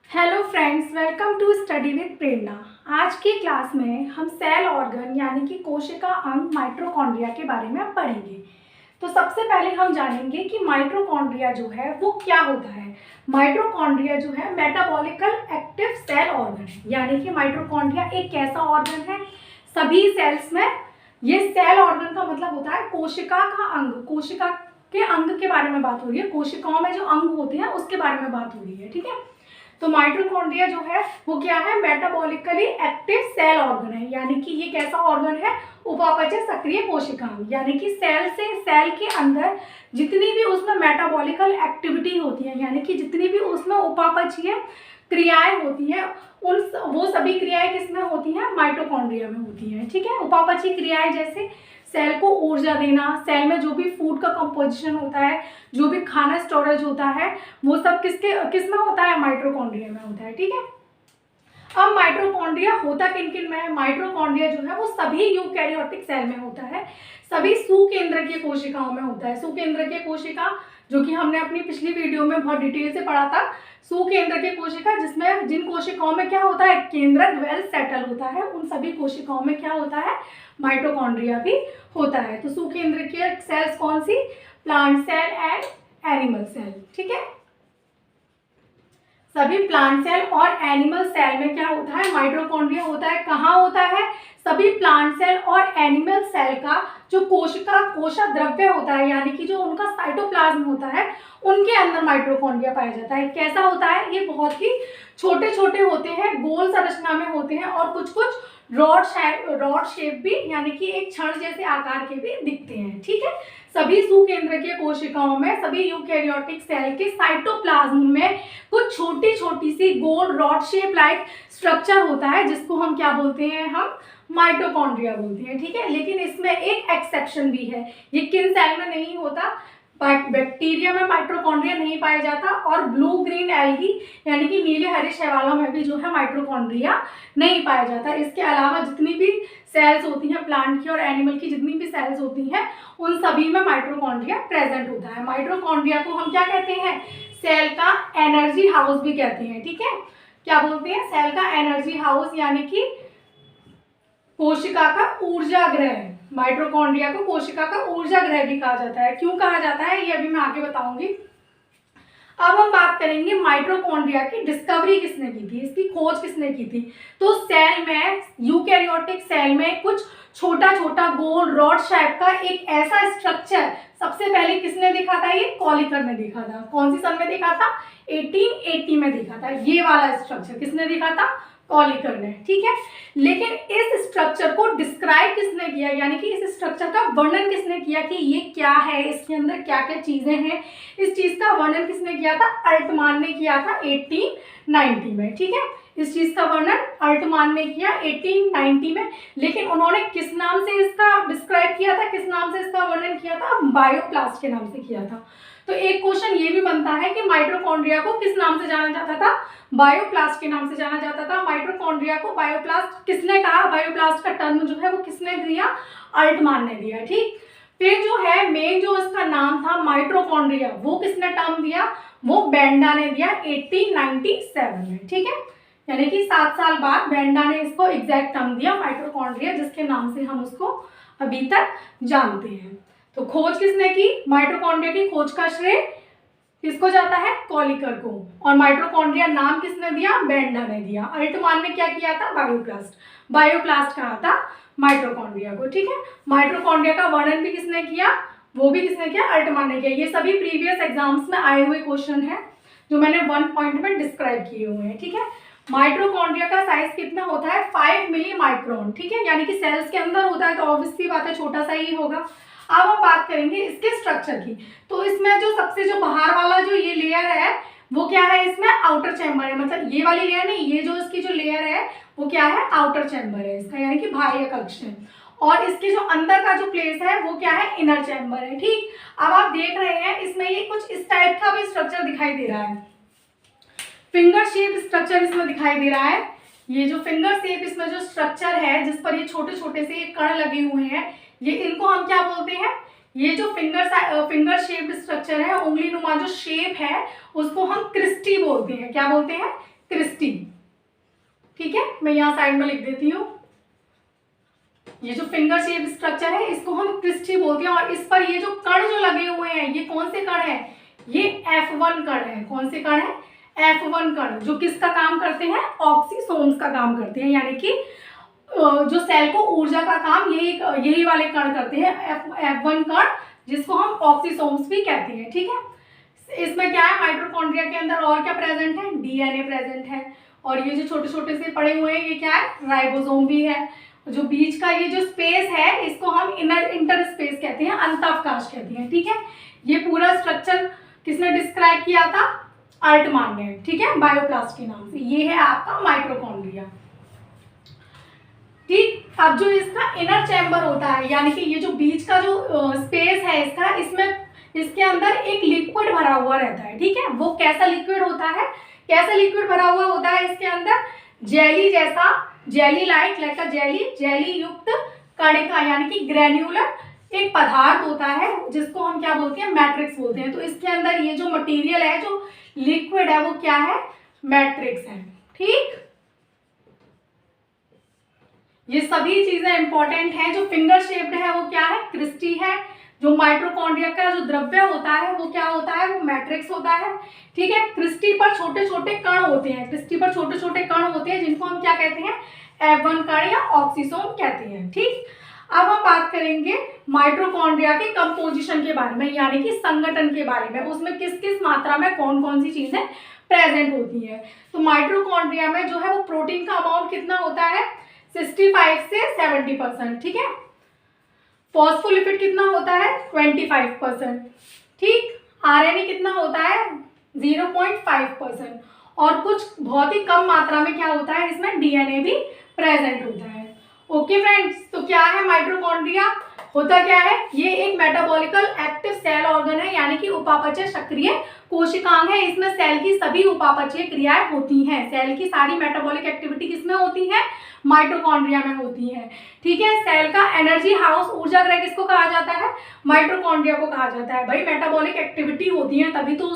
Hello friends, welcome to study with Prerna. आज की class में हम सेल ऑर्गन यानी कि कोशिका अंग माइटोकॉन्ड्रिया के बारे में पढ़ेंगे। तो सबसे पहले हम जानेंगे कि माइटोकॉन्ड्रिया जो है वो क्या होता है। माइटोकॉन्ड्रिया जो है मेटाबॉलिकल एक्टिव सेल ऑर्गन है, यानी कि माइटोकॉन्ड्रिया एक ऐसा ऑर्गन है सभी सेल्स में। ये सेल ऑर्गन का मतलब होता है कोशिका का अंग। कोशिका के अंग के बारे में बात हो रही है, कोशिकाओं में जो अंग होते हैं उसके बारे में बात हो रही है, ठीक है। तो माइटोकॉन्ड्रिया जो है वो क्या है, मेटाबॉलिकली एक्टिव सेल ऑर्गन है, यानी कि ये कैसा ऑर्गन है, उपापचय सक्रिय कोशिकांग। यानी कि सेल के अंदर जितनी भी उसमें मेटाबॉलिकल एक्टिविटी होती है, यानी कि जितनी भी उसमें उपापचयी क्रियाएं होती हैं, वो सभी क्रियाएं किसमें होती हैं, माइटोकॉन्ड्रिया में होती हैं, ठीक है। उपापचयी क्रियाएं जैसे सेल को ऊर्जा देना, सेल में जो भी फूड का कंपोजिशन होता है, जो भी खाना स्टोरेज होता है, वो सब किसमें होता है, माइटोकॉन्ड्रिया में होता है, ठीक है। अब माइटोकॉन्ड्रिया होता किन किन में है। माइटोकॉन्ड्रिया जो है वो सभी यूकैरियोटिक सेल में होता है, सभी सुकेंद्रकीय कोशिकाओं में होता है। सुकेंद्रकीय कोशिका जो कि हमने अपनी पिछली वीडियो में बहुत डिटेल से पढ़ा था। सुकेंद्रकीय कोशिका जिसमें जिन कोशिकाओं में क्या होता है, केंद्रक वेल सेटल होता है, उन सभी कोशिकाओं में क्या होता है, माइटोकॉन्ड्रिया भी होता है। तो सुकेंद्रकीय सेल्स कौन सी, plant cell and animal cell, ठीक है। सभी प्लांट सेल और एनिमल सेल में क्या होता है, माइटोकॉन्ड्रिया होता है। कहाँ होता है, सभी प्लांट सेल और एनिमल सेल का जो कोशिका द्रव्य होता है, यानी कि जो उनका साइटोप्लाज्म होता है, उनके अंदर माइटोकॉन्ड्रिया पाया जाता है। कैसा होता है, ये बहुत ही छोटे छोटे होते हैं, गोल संरचना में होते हैं और कुछ कुछ रॉड शेप भी, यानी कि एक क्षण जैसे आकार के भी दिखते हैं, ठीक है। सभी सुकेंद्रकीय कोशिकाओं में, सभी यूकैरियोटिक सेल के साइटोप्लाज्म में कुछ छोटी छोटी सी गोल रॉड शेप लाइक स्ट्रक्चर होता है, जिसको हम क्या बोलते हैं, हम माइटोकॉन्ड्रिया बोलते हैं, ठीक है। लेकिन इसमें एक एक्सेप्शन भी है, ये किन सेल में नहीं होता, बैक्टीरिया में माइटोकॉन्ड्रिया नहीं पाया जाता और ब्लू ग्रीन एल्गी यानी कि नीले हरे शैवालों में भी जो है माइटोकॉन्ड्रिया नहीं पाया जाता। इसके अलावा जितनी भी सेल्स होती हैं प्लांट की और एनिमल की, जितनी भी सेल्स होती हैं, उन सभी में माइटोकॉन्ड्रिया प्रेजेंट होता है। माइटोकॉन्ड्रिया को हम क्या कहते हैं, सेल का एनर्जी हाउस भी कहते हैं, ठीक है। क्या बोलते हैं, सेल का एनर्जी हाउस, यानी कि कोशिका का ऊर्जा गृह। माइटोकॉन्ड्रिया को कोशिका का ऊर्जा गृह भी कहा जाता है। क्यों कहा जाता है, ये अभी मैं आगे बताऊंगी। अब हम बात करेंगे माइटोकॉन्ड्रिया की डिस्कवरी किसने की थी, इसकी खोज किसने की थी। तो सेल में, यूकैरियोटिक सेल में कुछ छोटा छोटा गोल रॉड शेप का एक ऐसा स्ट्रक्चर सबसे पहले किसने देखा था, ये कॉलिकर ने देखा था। कौन सी सन में देखा था, 1880 में देखा था। ये वाला स्ट्रक्चर किसने देखा था, कॉलिकर ने, ठीक है। लेकिन इस स्ट्रक्चर को डिस्क्राइब किसने किया, यानी कि इस स्ट्रक्चर का वर्णन किसने किया कि ये क्या है, इसके अंदर क्या क्या चीजें हैं, इस चीज का वर्णन किसने किया था, अल्टमान ने किया था 1890 में, ठीक है। इस चीज का वर्णन अल्टमान ने किया 1890 में। लेकिन उन्होंने किस नाम से इसका डिस्क्राइब किया था, किस नाम से इसका वर्णन किया था, बायोप्लास्ट के नाम से किया था। तो एक क्वेश्चन ये भी बनता है कि माइटोकॉन्ड्रिया को किस नाम से जाना जाता था, बायोप्लास्ट के नाम से जाना जाता था। माइटोकॉन्ड्रिया को बायोप्लास्ट किसने कहा, बायोप्लास्ट का टर्म जो है वो किसने दिया, अल्टमान ने दिया, ठीक। फिर जो है मेन जो इसका नाम था माइटोकॉन्ड्रिया, वो किसने टर्म दिया, वो बेंडा ने दिया 1897 में, ठीक है। यानी कि 7 साल बाद बेंडा ने इसको एग्जैक्ट टर्म दिया माइटोकॉन्ड्रिया, जिसके नाम से हम उसको अभी तक जानते हैं। तो खोज किसने की, माइटोकॉन्ड्रिया की खोज का श्रेय किसको जाता है, कॉलिकर को। और माइटोकॉन्ड्रिया नाम किसने दिया, बेंडा ने दिया। अल्टमान ने क्या किया था, बायोप्लास्ट कहा था माइटोकॉन्ड्रिया को, ठीक है। माइटोकॉन्ड्रिया का वर्णन भी किसने किया, वो भी किसने किया, अल्टमान ने किया। ये सभी प्रीवियस एग्जाम्स में आए हुए क्वेश्चन है जो मैंने 1 पॉइंट में डिस्क्राइब किए हुए हैं, ठीक है। माइटोकॉन्ड्रिया का साइज कितना होता है, 5 मिली माइक्रोन, ठीक है। यानी कि सेल्स के अंदर होता है तो ऑब्वियसली बात है छोटा सा ही होगा। अब हम बात करेंगे इसके स्ट्रक्चर की। तो इसमें जो बाहर वाला जो ये लेयर है वो क्या है, इसमें आउटर चैम्बर है, मतलब ये वाली लेयर नहीं, ये जो इसकी जो लेयर है वो क्या है, आउटर चैम्बर है इसका, यानी कि बाह्य कक्ष है। और इसके जो अंदर का जो प्लेस है वो क्या है, इनर चैम्बर है, ठीक। अब आप देख रहे हैं इसमें ये कुछ इस टाइप का भी स्ट्रक्चर दिखाई दे रहा है, फिंगर शेप स्ट्रक्चर इसमें दिखाई दे रहा है। ये जो फिंगर शेप इसमें जो स्ट्रक्चर है, जिस पर ये छोटे छोटे से कण लगे हुए हैं, ये इनको हम क्या बोलते हैं, ये जो फिंगर शेप्ड स्ट्रक्चर है, उंगली नुमा जो शेप है, उसको हम क्रिस्टी बोलते हैं। क्या बोलते हैं, क्रिस्टी। ठीक है, मैं यहाँ साइड में लिख देती हूँ। ये जो फिंगर शेप स्ट्रक्चर है इसको हम क्रिस्टी बोलते हैं। और इस पर ये जो कण जो लगे हुए हैं ये कौन से कण है? ये F1 कण है। कौन से कण है? F1 कण, जो किसका काम करते हैं? ऑक्सीसोम्स का काम करते हैं। यानी कि जो सेल को ऊर्जा का काम यही वाले कण करते हैं, F1 कण, जिसको हम ऑक्सीसोम्स भी कहते हैं। ठीक है, इसमें क्या है? माइटोकॉन्ड्रिया के अंदर और क्या प्रेजेंट है? डीएनए प्रेजेंट है। और ये जो छोटे छोटे से पड़े हुए हैं ये क्या है? राइबोसोम भी है। जो बीच का ये जो स्पेस है इसको हम इंटर स्पेस कहते हैं, अंतःअवकाश कहते हैं। ठीक है, ये पूरा स्ट्रक्चर किसने डिस्क्राइब किया था? अल्टमान ने। ठीक है, बायोप्लास्ट के नाम से। ये है आपका माइटोकॉन्ड्रिया। ठीक, अब जो इसका इनर चैम्बर होता है, यानी कि ये जो बीच का जो स्पेस है इसका, इसके अंदर एक लिक्विड भरा हुआ रहता है। ठीक है, वो कैसा लिक्विड होता है? कैसा लिक्विड भरा हुआ होता है इसके अंदर? जेली जैसा, जेली लाइक जेली युक्त कणिका, यानी कि ग्रेन्युलर एक पदार्थ होता है जिसको हम क्या बोलते हैं? मैट्रिक्स बोलते हैं। तो इसके अंदर ये जो मटेरियल है, जो लिक्विड है, वो क्या है? मैट्रिक्स है। ठीक, ये सभी चीजें इंपॉर्टेंट हैं। जो फिंगर शेप्ड है वो क्या है? क्रिस्टी है। जो माइटोकॉन्ड्रिया का जो द्रव्य होता है वो क्या होता है? वो मैट्रिक्स होता है। ठीक है, क्रिस्टी पर छोटे छोटे कण होते हैं। क्रिस्टी पर छोटे छोटे कण होते हैं जिनको हम क्या कहते हैं? F1 कण या ऑक्सीसोम कहते हैं। ठीक, अब हम बात करेंगे माइटोकॉन्ड्रिया के कंपोजिशन के बारे में, यानी कि संगठन के बारे में। उसमें किस किस मात्रा में कौन कौन सी चीजें प्रेजेंट होती है। तो माइटोकॉन्ड्रिया में जो है वो प्रोटीन का अमाउंट कितना होता है? 65 से 70%। ठीक है, फॉस्फोलिपिड कितना होता है? 25%। ठीक, आरएनए कितना होता है? 0.5%। और कुछ बहुत ही कम मात्रा में क्या होता है? इसमें डीएनए भी प्रेजेंट होता है। ओके फ्रेंड्स, तो क्या है माइटोकॉन्ड्रिया? होता क्या है? ये एक मेटाबॉलिकल एक्टिव सेल ऑर्गन है, यानी कि उपापचय सक्रिय कोशिकांग है। इसमें सेल की सभी उपापचय क्रियाएं होती हैं। सेल की सारी मेटाबॉलिक एक्टिविटी किसमें होती है? माइटोकॉन्ड्रिया में होती है। ठीक है, सेल का एनर्जी हाउस, ऊर्जा गृह किसको कहा जाता है? माइटोकॉन्ड्रिया को कहा जाता है। भाई मेटाबॉलिक एक्टिविटी होती है तभी तो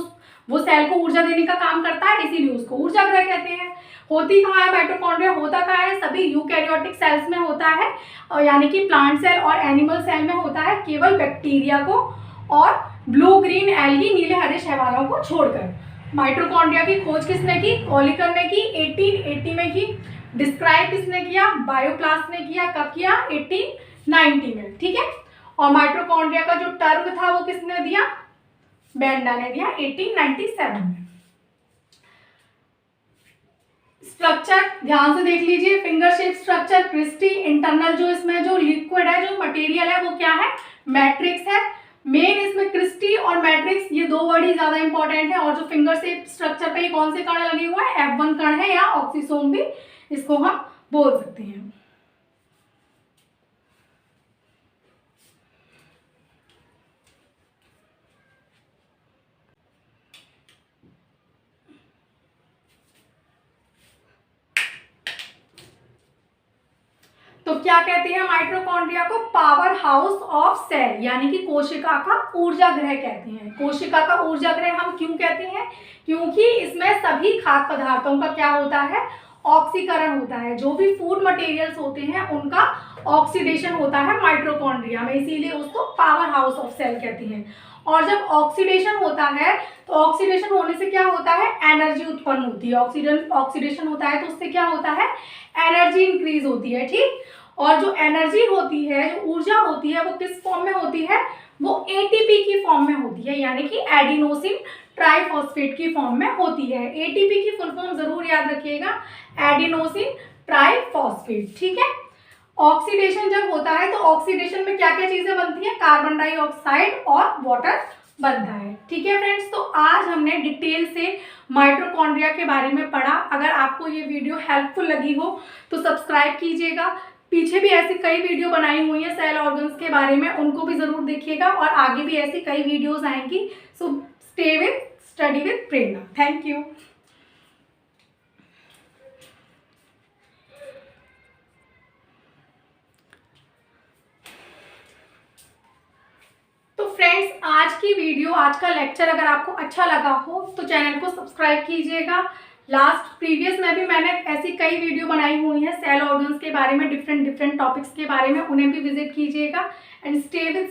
वो सेल को ऊर्जा देने का काम करता है, इसीलिए उसको ऊर्जा गृह कहते हैं। होती कहाँ है माइटोकॉन्ड्रिया? होता कहाँ है? सभी यूकैरियोटिक सेल्स में होता है, यानी कि प्लांट सेल और एनिमल सेल में होता है, केवल बैक्टीरिया को और ब्लू ग्रीन एल्गी, नीले हरे शैवालों को छोड़कर। माइटोकॉन्ड्रिया की खोज किसने की? कॉलिकर ने की 1880 में की। डिस्क्राइब किसने किया? बायोप्लास्ट ने किया। कब किया? 1890 में। ठीक है, और माइटोकॉन्ड्रिया का जो टर्म था वो किसने दिया? बेंडा ने दिया 1897 में। स्ट्रक्चर ध्यान से देख लीजिए। फिंगर शेप स्ट्रक्चर क्रिस्टी। इंटरनल जो इसमें जो लिक्विड है, जो मटेरियल है, वो क्या है? मैट्रिक्स है। मेन इसमें क्रिस्टी और मैट्रिक्स, ये दो वर्ड ही ज्यादा इंपॉर्टेंट है। और जो फिंगर शेप स्ट्रक्चर पे ये कौन से कण लगे हुए हैं? F1 कण है, या ऑक्सीसोम भी इसको हम बोल सकते हैं। तो क्या कहते हैं माइटोकॉन्ड्रिया को? पावर हाउस ऑफ सेल, यानी कि कोशिका का ऊर्जा गृह कहते हैं। कोशिका का ऊर्जा गृह हम क्यों कहते हैं? क्योंकि इसमें सभी खाद्य पदार्थों का क्या होता है? ऑक्सीकरण होता है। जो भी फूड मटेरियल्स होते हैं उनका ऑक्सीडेशन होता है माइटोकॉन्ड्रिया में, इसीलिए उसको पावर हाउस ऑफ सेल कहते हैं। और जब ऑक्सीडेशन होता है तो ऑक्सीडेशन होने से क्या होता है? एनर्जी उत्पन्न होती है। ऑक्सीडेशन होता है तो उससे क्या होता है? एनर्जी इंक्रीज होती है। ठीक, और जो एनर्जी होती है, जो ऊर्जा होती है, वो किस फॉर्म में होती है? वो एटीपी की फॉर्म में होती है, यानी कि एडिनोसिन ट्राइफॉस्फेट की फॉर्म में होती है। एटीपी की फुल फॉर्म जरूर याद रखिएगा, एडिनोसिन ट्राइफॉस्फेट। ठीक है, ऑक्सीडेशन जब होता है तो ऑक्सीडेशन में क्या क्या चीजें बनती है? कार्बन डाइऑक्साइड और वाटर बनता है। ठीक है फ्रेंड्स, तो आज हमने डिटेल से माइटोकॉन्ड्रिया के बारे में पढ़ा। अगर आपको ये वीडियो हेल्पफुल लगी हो तो सब्सक्राइब कीजिएगा। पीछे भी ऐसी कई वीडियो बनाई हुई है सेल ऑर्गन्स के बारे में, उनको भी जरूर देखिएगा। और आगे भी ऐसी कई वीडियोस आएंगी। So stay with study with Prerna. Thank you. तो फ्रेंड्स, आज की वीडियो, आज का लेक्चर अगर आपको अच्छा लगा हो तो चैनल को सब्सक्राइब कीजिएगा, लास्ट प्रीवियस में भी मैंने ऐसी कई वीडियो बनाई हुई हैं सेल ऑर्गन्स के बारे में, डिफरेंट टॉपिक्स के बारे में, उन्हें भी विजिट कीजिएगा एंड स्टे विद